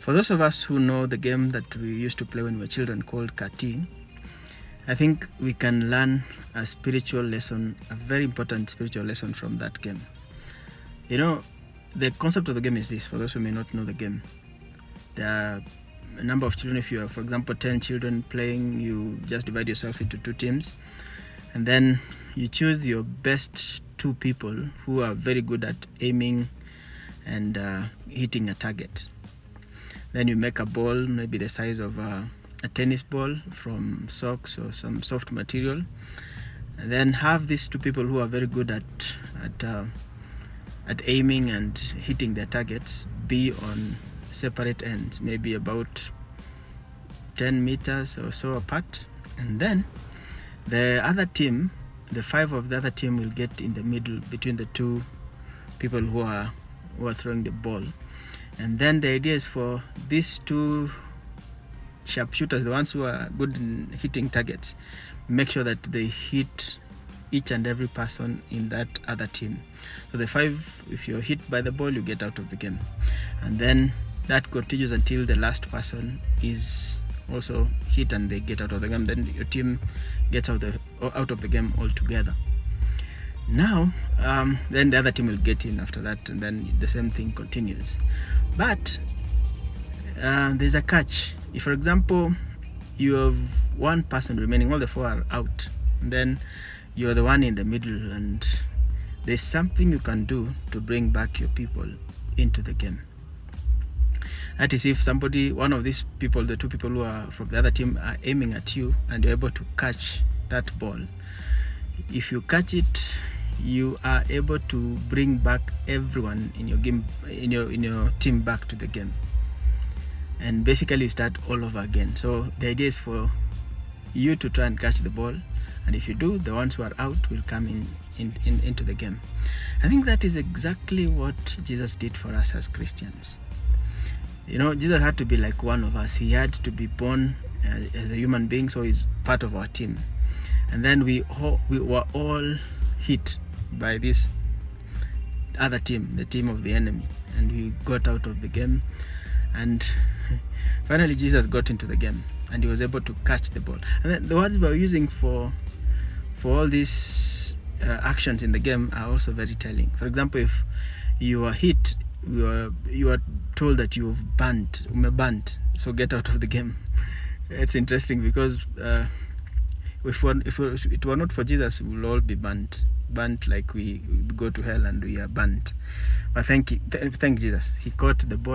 For those of us who know the game that we used to play when we were children called katii, I think we can learn a spiritual lesson, a very important spiritual lesson from that game. You know, the concept of the game is this, for those who may not know the game. There are a number of children. If you are, for example, 10 children playing, you just divide yourself into 2 teams. And then you choose your best 2 people who are very good at aiming and hitting a target. Then you make a ball, maybe the size of a tennis ball from socks or some soft material. And then have these 2 people who are very good at aiming and hitting their targets be on separate ends, maybe about 10 meters or so apart. And then the other team, the 5 of the other team, will get in the middle between the 2 people who are throwing the ball. And then the idea is for these 2 sharpshooters, the ones who are good in hitting targets, make sure that they hit each and every person in that other team. So the 5, if you're hit by the ball, you get out of the game. And then that continues until the last person is also hit and they get out of the game. Then your team gets out of the game altogether. Now, then the other team will get in after that, and then the same thing continues. But there's a catch. If, for example, you have 1 person remaining, all the 4 are out, and then you're the one in the middle, and there's something you can do to bring back your people into the game. That is, if one of these people, the 2 people who are from the other team, are aiming at you and you're able to catch that ball. If you catch it, you are able to bring back everyone in your game, in your team, back to the game, and basically you start all over again. So the idea is for you to try and catch the ball, and if you do, the ones who are out will come into the game. I think that is exactly what Jesus did for us as Christians. You know, Jesus had to be like one of us. He had to be born as a human being, so he's part of our team. And then we were all hit by this other team, the team of the enemy, and we got out of the game. And finally Jesus got into the game and he was able to catch the ball. And then the words we are using for all these actions in the game are also very telling. For example, if you are hit, you are told that you've burnt, so get out of the game. It's interesting because if it were not for Jesus, we will all be burnt like we go to hell and we are burnt. But thank Jesus, he caught the ball.